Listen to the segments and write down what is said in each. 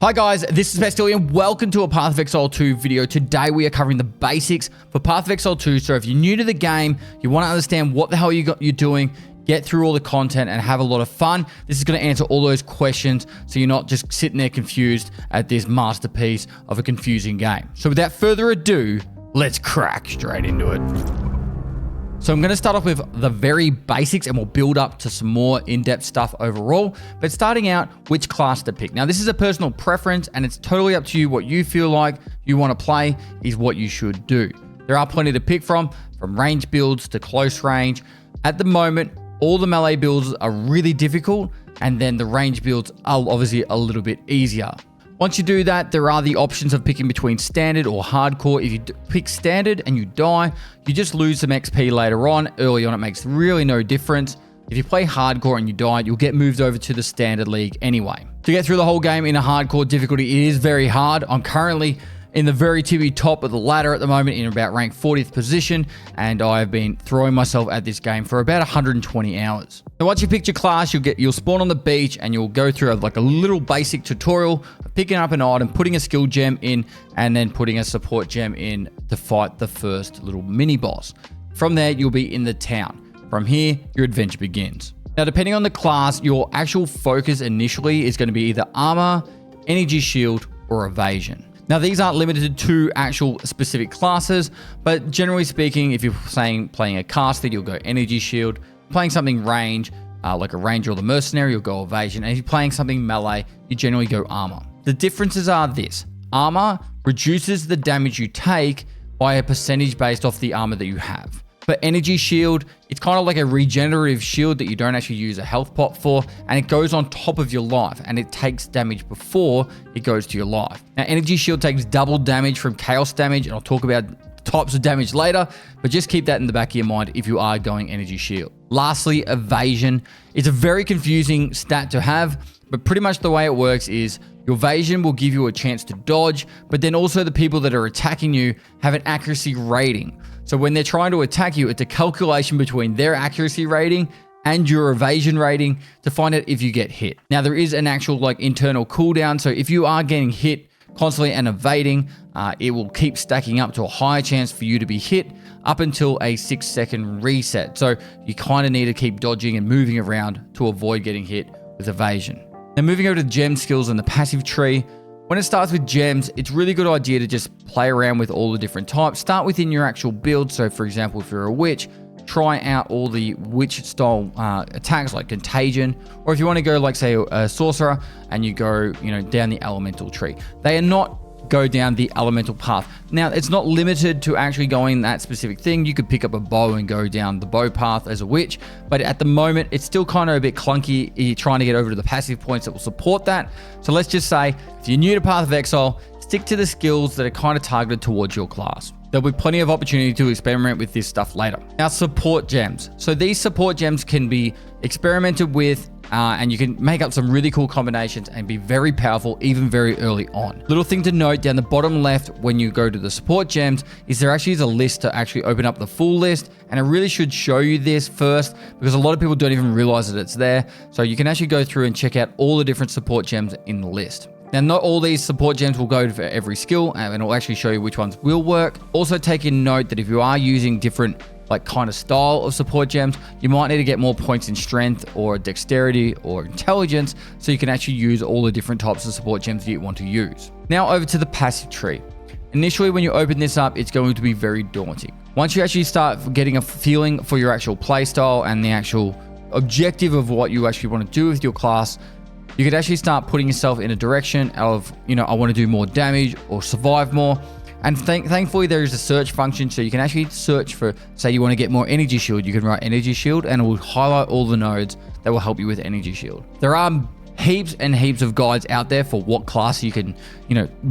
Hi guys, this is Pestily and welcome to a Path of Exile 2 video. Today we are covering the basics for Path of Exile 2. So if you're new to the game, you want to understand what the hell you're doing, get through all the content and have a lot of fun, this is going to answer all those questions so you're not just sitting there confused at this masterpiece of a confusing game. So without further ado, let's crack straight into it. So I'm going to start off with the very basics and we'll build up to some more in-depth stuff overall. But starting out, which class to pick. Now this is a personal preference and it's totally up to you. What you feel like you want to play is what you should do. There are plenty to pick from range builds to close range. At the moment, all the melee builds are really difficult and then the range builds are obviously a little bit easier. Once you do that, there are the options of picking between standard or hardcore. If you pick standard and you die, you just lose some XP later on. Early on, it makes really no difference. If you play hardcore and you die, you'll get moved over to the standard league anyway. To get through the whole game in a hardcore difficulty, it is very hard. I'm currently in the very tippy top of the ladder at the moment in about rank 40th position, and I've been throwing myself at this game for about 120 hours. So once you pick your class, you'll spawn on the beach and you'll go through like a little basic tutorial of picking up an item, putting a skill gem in, and then putting a support gem in to fight the first little mini boss. From there, you'll be in the town. From here, your adventure begins. Now, depending on the class, your actual focus initially is going to be either armor, energy shield, or evasion. Now, these aren't limited to actual specific classes, but generally speaking, if you're playing a caster, you'll go energy shield. Playing something range, like a ranger or the mercenary, you'll go evasion. And if you're playing something melee, you generally go armor. The differences are this. Armor reduces the damage you take by a percentage based off the armor that you have. But energy shield, it's kind of like a regenerative shield that you don't actually use a health pot for, and it goes on top of your life, and it takes damage before it goes to your life. Now, energy shield takes double damage from chaos damage, and I'll talk about types of damage later, but just keep that in the back of your mind if you are going energy shield. Lastly, evasion. It's a very confusing stat to have, but pretty much the way it works is your evasion will give you a chance to dodge, but then also the people that are attacking you have an accuracy rating. So when they're trying to attack you, it's a calculation between their accuracy rating and your evasion rating to find out if you get hit. Now there is an actual internal cooldown. So if you are getting hit constantly and evading, it will keep stacking up to a higher chance for you to be hit up until a 6-second reset. So you kind of need to keep dodging and moving around to avoid getting hit with evasion. Now moving over to gem skills and the passive tree. When it starts with gems, it's a really good idea to just play around with all the different types. Start within your actual build. So for example, if you're a witch, try out all the witch style attacks like contagion. Or if you want to go like say a sorcerer and you go, down the elemental tree. They are not go down the elemental path. Now, it's not limited to actually going that specific thing. You could pick up a bow and go down the bow path as a witch, but at the moment, it's still kind of a bit clunky. You're trying to get over to the passive points that will support that. So let's just say, if you're new to Path of Exile, stick to the skills that are kind of targeted towards your class. There'll be plenty of opportunity to experiment with this stuff later. Now, support gems. So these support gems can be experimented with and you can make up some really cool combinations and be very powerful even very early on. Little thing to note down the bottom left when you go to the support gems is there actually is a list to actually open up the full list, and I really should show you this first because a lot of people don't even realize that it's there. So you can actually go through and check out all the different support gems in the list. Now, not all these support gems will go for every skill, and it'll actually show you which ones will work. Also take in note that if you are using different kind of style of support gems, you might need to get more points in strength or dexterity or intelligence so you can actually use all the different types of support gems that you want to use. Now over to the passive tree. Initially, when you open this up, it's going to be very daunting. Once you actually start getting a feeling for your actual playstyle and the actual objective of what you actually want to do with your class, you could actually start putting yourself in a direction of, I want to do more damage or survive more. And thankfully, there is a search function, so you can actually search for, say you want to get more energy shield, you can write energy shield and it will highlight all the nodes that will help you with energy shield. There are heaps and heaps of guides out there for what class you can,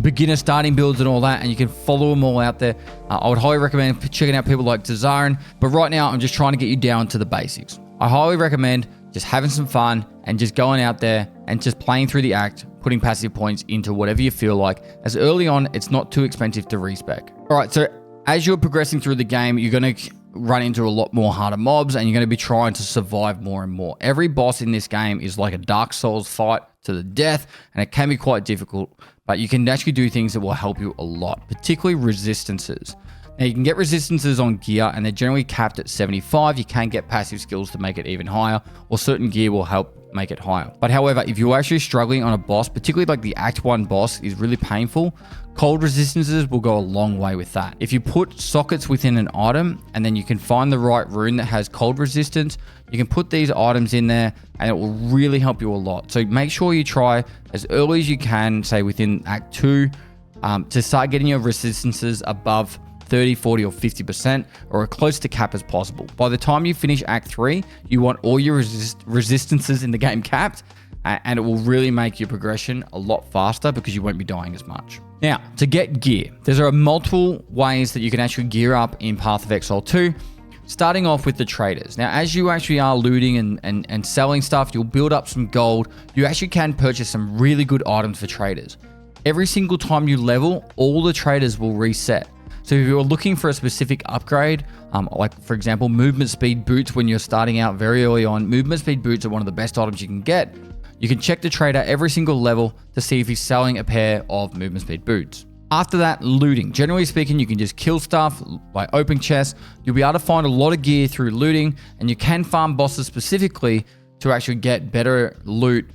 beginner starting builds and all that, and you can follow them all out there. I would highly recommend checking out people like Design, but right now I'm just trying to get you down to the basics. I highly recommend just having some fun and just going out there and just playing through the act, putting passive points into whatever you feel like. As early on, it's not too expensive to respec. All right, so as you're progressing through the game, you're going to run into a lot more harder mobs and you're going to be trying to survive more and more. Every boss in this game is like a Dark Souls fight to the death, and it can be quite difficult, but you can actually do things that will help you a lot, particularly resistances. Now, you can get resistances on gear, and they're generally capped at 75. You can get passive skills to make it even higher, or certain gear will help make it higher. But however, if you're actually struggling on a boss, particularly like the Act 1 boss is really painful, cold resistances will go a long way with that. If you put sockets within an item, and then you can find the right rune that has cold resistance, you can put these items in there, and it will really help you a lot. So make sure you try as early as you can, say within Act 2, to start getting your resistances above 30, 40, or 50%, or as close to cap as possible. By the time you finish Act 3, you want all your resistances in the game capped, and it will really make your progression a lot faster because you won't be dying as much. Now, to get gear, there are multiple ways that you can actually gear up in Path of Exile 2, starting off with the traders. Now, as you actually are looting and selling stuff, you'll build up some gold. You actually can purchase some really good items for traders. Every single time you level, all the traders will reset. So if you're looking for a specific upgrade, like for example, movement speed boots when you're starting out very early on, movement speed boots are one of the best items you can get. You can check the trader every single level to see if he's selling a pair of movement speed boots. After that, looting. Generally speaking, you can just kill stuff by opening chests. You'll be able to find a lot of gear through looting, and you can farm bosses specifically to actually get better loot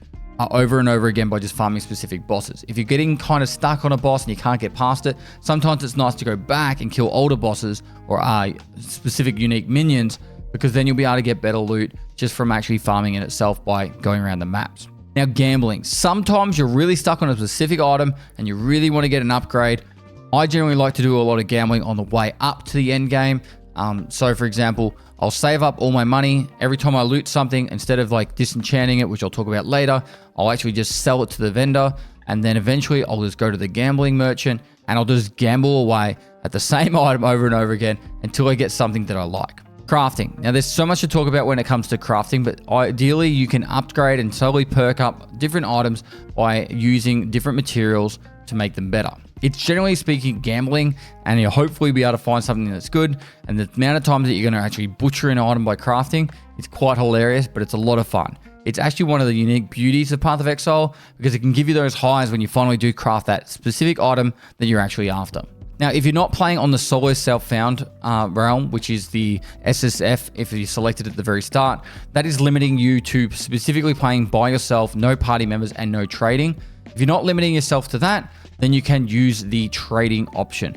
over and over again by just farming specific bosses. If you're getting kind of stuck on a boss and you can't get past it, sometimes it's nice to go back and kill older bosses or specific unique minions, because then you'll be able to get better loot just from actually farming in itself by going around the maps. Now, gambling. Sometimes you're really stuck on a specific item and you really want to get an upgrade. I generally like to do a lot of gambling on the way up to the end game. So for example, I'll save up all my money. Every time I loot something, instead of like disenchanting it, which I'll talk about later, I'll actually just sell it to the vendor. And then eventually I'll just go to the gambling merchant and I'll just gamble away at the same item over and over again until I get something that I like. Crafting. Now, there's so much to talk about when it comes to crafting, but ideally you can upgrade and slowly perk up different items by using different materials to make them better. It's generally speaking gambling, and you'll hopefully be able to find something that's good. And the amount of times that you're going to actually butcher an item by crafting, it's quite hilarious, but it's a lot of fun. It's actually one of the unique beauties of Path of Exile, because it can give you those highs when you finally do craft that specific item that you're actually after. Now, if you're not playing on the solo self-found realm, which is the SSF, if you selected at the very start, that is limiting you to specifically playing by yourself, no party members, and no trading. If you're not limiting yourself to that, then you can use the trading option.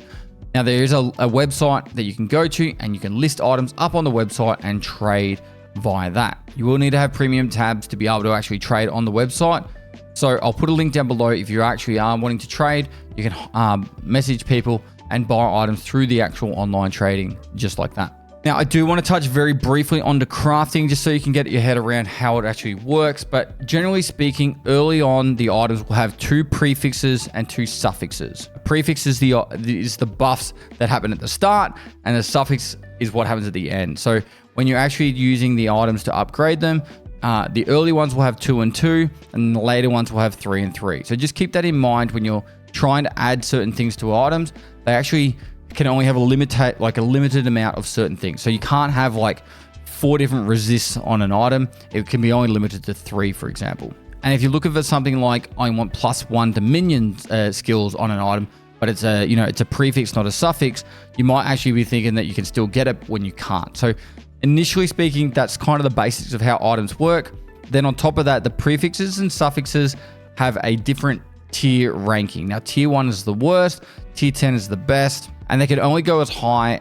Now, there is a website that you can go to, and you can list items up on the website and trade via that. You will need to have premium tabs to be able to actually trade on the website. So I'll put a link down below. If you actually are wanting to trade, you can message people and buy items through the actual online trading, just like that. Now, I do want to touch very briefly on the crafting, just so you can get your head around how it actually works. But generally speaking, early on, the items will have 2 prefixes and 2 suffixes. A prefix is the buffs that happen at the start, and the suffix is what happens at the end. So when you're actually using the items to upgrade them, the early ones will have 2 and 2, and the later ones will have 3 and 3. So just keep that in mind when you're trying to add certain things to items. They actually can only have a limited amount of certain things. So you can't have like 4 different resists on an item. It can be only limited to 3, for example. And if you're looking for something like, I want +1 to minion skills on an item, but it's a prefix, not a suffix, you might actually be thinking that you can still get it when you can't. So initially speaking, that's kind of the basics of how items work. Then on top of that, the prefixes and suffixes have a different tier ranking. Now, tier 1 is the worst, tier 10 is the best, and they can only go as high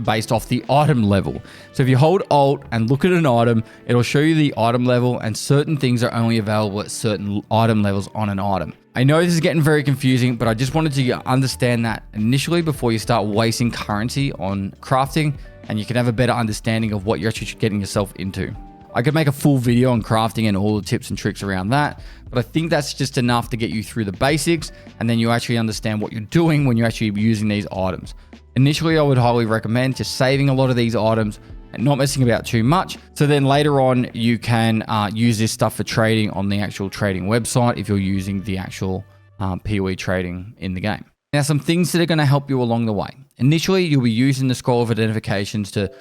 based off the item level. So if you hold Alt and look at an item, it'll show you the item level, and certain things are only available at certain item levels on an item. I know this is getting very confusing, but I just wanted to understand that initially before you start wasting currency on crafting, and you can have a better understanding of what you're actually getting yourself into. I could make a full video on crafting and all the tips and tricks around that, but I think that's just enough to get you through the basics, and then you actually understand what you're doing when you're actually using these items. Initially, I would highly recommend just saving a lot of these items and not messing about too much. So then later on, you can use this stuff for trading on the actual trading website if you're using the actual PoE trading in the game. Now, some things that are going to help you along the way. Initially, you'll be using the scroll of identifications to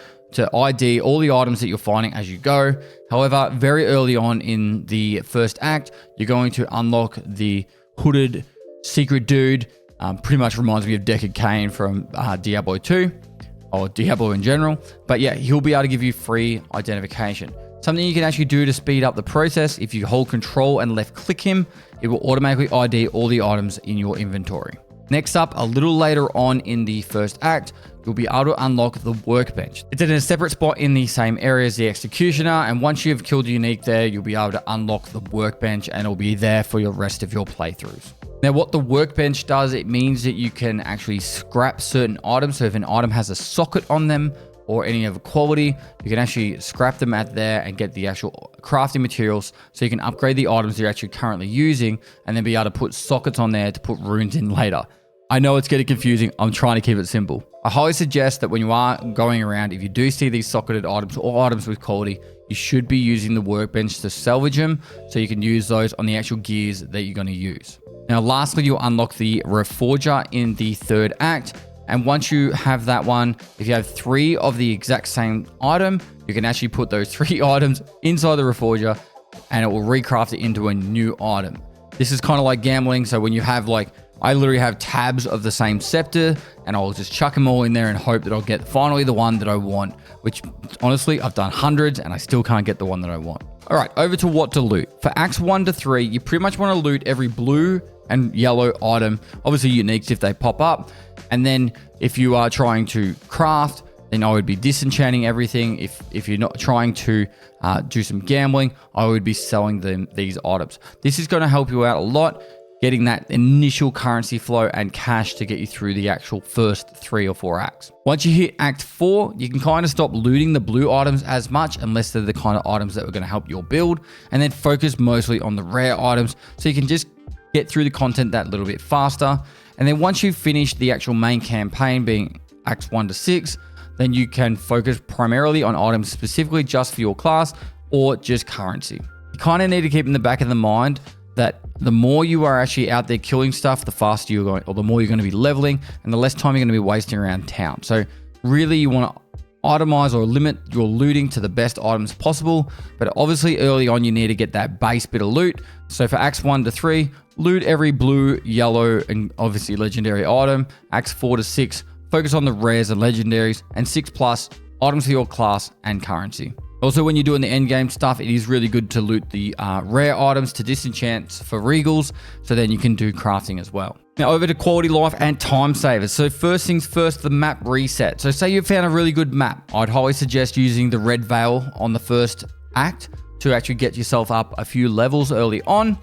ID all the items that you're finding as you go. However, very early on in the first act, you're going to unlock the hooded secret dude. Pretty much reminds me of Deckard Cain from Diablo 2 or Diablo in general. But yeah, he'll be able to give you free identification. Something you can actually do to speed up the process, if you hold control and left click him, it will automatically ID all the items in your inventory. Next up, a little later on in the first act, you'll be able to unlock the Workbench. It's in a separate spot in the same area as the Executioner, and once you've killed a unique there, you'll be able to unlock the Workbench and it'll be there for your rest of your playthroughs. Now, what the Workbench does, it means that you can actually scrap certain items. So if an item has a socket on them or any other quality, you can actually scrap them at there and get the actual crafting materials so you can upgrade the items you're actually currently using and then be able to put sockets on there to put runes in later. I know it's getting confusing. I'm trying to keep it simple. I highly suggest that when you are going around, if you do see these socketed items or items with quality, you should be using the Workbench to salvage them so you can use those on the actual gears that you're going to use. Now, lastly, you'll unlock the Reforger in the third act. And once you have that one, if you have 3 of the exact same item, you can actually put those 3 items inside the Reforger and it will recraft it into a new item. This is kind of like gambling. So when you have I literally have tabs of the same scepter and I'll just chuck them all in there and hope that I'll get finally the one that I want, which honestly, I've done hundreds and I still can't get the one that I want. All right, over to what to loot. For acts 1 to 3, you pretty much want to loot every blue and yellow item, obviously uniques if they pop up. And then if you are trying to craft, then I would be disenchanting everything. If you're not trying to do some gambling, I would be selling them these items. This is going to help you out a lot, getting that initial currency flow and cash to get you through the actual first 3 or 4 acts. Once you hit act 4, you can kind of stop looting the blue items as much unless they're the kind of items that are going to help your build, and then focus mostly on the rare items so you can just get through the content that little bit faster. And then once you've finished the actual main campaign being acts 1 to 6, then you can focus primarily on items specifically just for your class or just currency. You kind of need to keep in the back of the mind that the more you are actually out there killing stuff, the faster you're going, or the more you're going to be leveling and the less time you're going to be wasting around town. So really you want to itemize or limit your looting to the best items possible. But obviously early on, you need to get that base bit of loot. So for acts 1 to 3, loot every blue, yellow, and obviously legendary item. Acts 4 to 6, focus on the rares and legendaries, and 6 plus items for your class and currency. Also, when you're doing the end game stuff, it is really good to loot the rare items to disenchant for regals, so then you can do crafting as well. Now over to quality life and time savers. So first things first, the map reset. So say you found a really good map, I'd highly suggest using the red veil on the first act to actually get yourself up a few levels early on.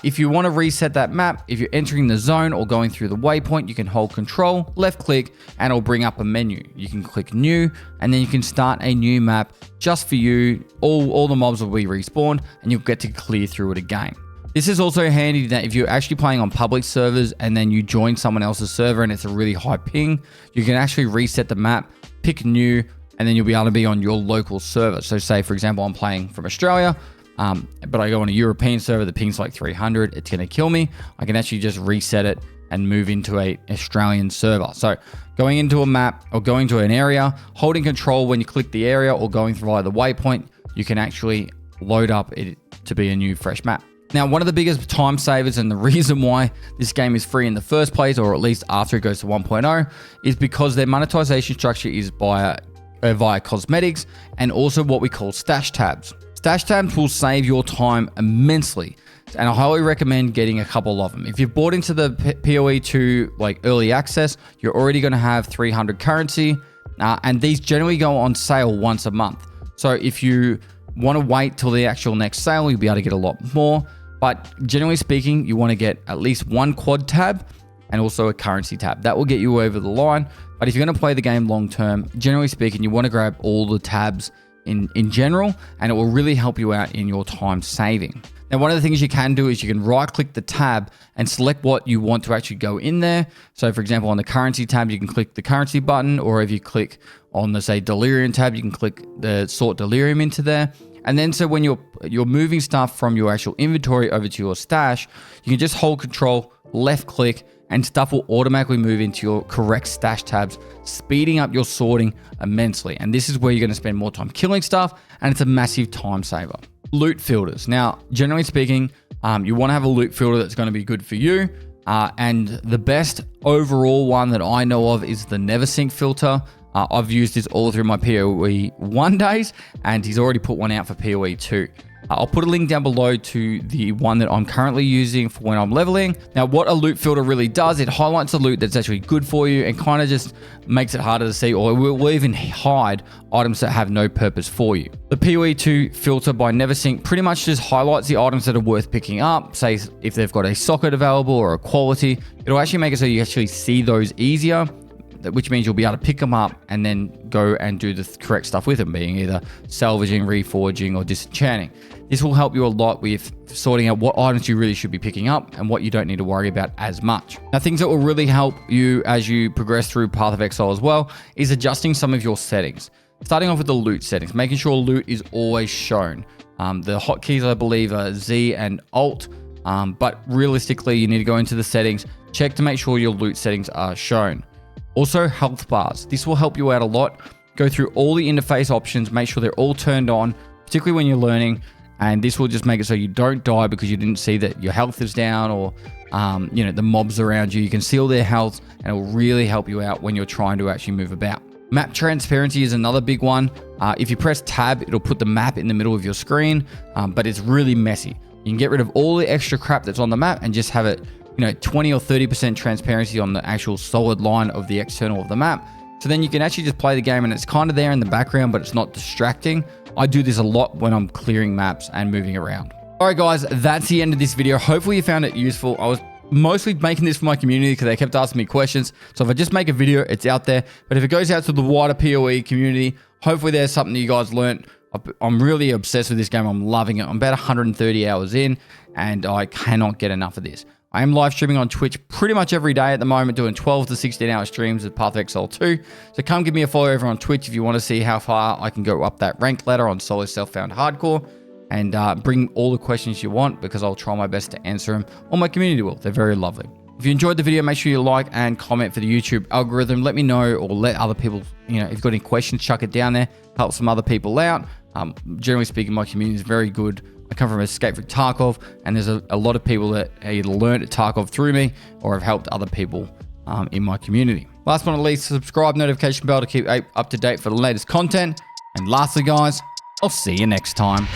If you want to reset that map, if you're entering the zone or going through the waypoint, you can hold control, left click, and it'll bring up a menu. You can click new, and then you can start a new map just for you. All the mobs will be respawned, and you'll get to clear through it again. This is also handy that if you're actually playing on public servers and then you join someone else's server and it's a really high ping, you can actually reset the map, pick new, and then you'll be able to be on your local server. So say, for example, I'm playing from Australia, but I go on a European server, the ping's like 300, it's going to kill me. I can actually just reset it and move into an Australian server. So going into a map or going to an area, holding control when you click the area or going via the waypoint, you can actually load up it to be a new fresh map. Now, one of the biggest time savers and the reason why this game is free in the first place, or at least after it goes to 1.0, is because their monetization structure is via cosmetics and also what we call stash tabs. Stash tabs will save your time immensely, and I highly recommend getting a couple of them. If you've bought into the PoE 2 like early access, you're already going to have 300 currency, and these generally go on sale once a month. So if you want to wait till the actual next sale, you'll be able to get a lot more. But generally speaking, you want to get at least one quad tab and also a currency tab. That will get you over the line. But if you're going to play the game long term, generally speaking, you want to grab all the tabs in general, and it will really help you out in your time saving. Now, one of the things you can do is you can right click the tab and select what you want to actually go in there. So for example, on the currency tab, you can click the currency button, or if you click on the say delirium tab, you can click the sort delirium into there. And then so when you're moving stuff from your actual inventory over to your stash, you can just hold control, left click, and stuff will automatically move into your correct stash tabs, speeding up your sorting immensely. And this is where you're going to spend more time killing stuff, and it's a massive time saver. Loot filters. Now, generally speaking, you want to have a loot filter that's going to be good for you. And the best overall one that I know of is the never sync filter. I've used this all through my PoE 1 days, and he's already put one out for PoE 2. I'll put a link down below to the one that I'm currently using for when I'm leveling. Now, what a loot filter really does, it highlights the loot that's actually good for you and kind of just makes it harder to see, or it will even hide items that have no purpose for you. The PoE 2 filter by Neversync pretty much just highlights the items that are worth picking up. Say if they've got a socket available or a quality, it'll actually make it so you actually see those easier, which means you'll be able to pick them up and then go and do the correct stuff with them, being either salvaging, reforging, or disenchanting. This will help you a lot with sorting out what items you really should be picking up and what you don't need to worry about as much. Now, things that will really help you as you progress through Path of Exile as well is adjusting some of your settings. Starting off with the loot settings, making sure loot is always shown. The hotkeys, I believe, are Z and Alt, but realistically, you need to go into the settings, check to make sure your loot settings are shown. Also, health bars. This will help you out a lot. Go through all the interface options, make sure they're all turned on, particularly when you're learning, and this will just make it so you don't die because you didn't see that your health is down, or the mobs around you. You can see all their health, and it will really help you out when you're trying to actually move about. Map transparency is another big one. If you press tab, it'll put the map in the middle of your screen, but it's really messy. You can get rid of all the extra crap that's on the map and just have it 20 or 30% transparency on the actual solid line of the external of the map. So then you can actually just play the game and it's kind of there in the background, but it's not distracting. I do this a lot when I'm clearing maps and moving around. All right, guys, that's the end of this video. Hopefully you found it useful. I was mostly making this for my community because they kept asking me questions. So if I just make a video, it's out there. But if it goes out to the wider PoE community, hopefully there's something that you guys learned. I'm really obsessed with this game. I'm loving it. I'm about 130 hours in, and I cannot get enough of this. I am live streaming on Twitch pretty much every day at the moment, doing 12 to 16 hour streams of Path of Exile 2. So come give me a follow over on Twitch if you want to see how far I can go up that rank ladder on Solo Self-Found Hardcore, and bring all the questions you want, because I'll try my best to answer them, or my community will. They're very lovely. If you enjoyed the video, make sure you like and comment for the YouTube algorithm. Let me know, or let other people, if you've got any questions, chuck it down there. Help some other people out. Generally speaking, my community is very good. I come from Escape from Tarkov, and there's a lot of people that either learned at Tarkov through me or have helped other people in my community. Last but not least, subscribe, notification bell to keep up to date for the latest content. And lastly, guys, I'll see you next time.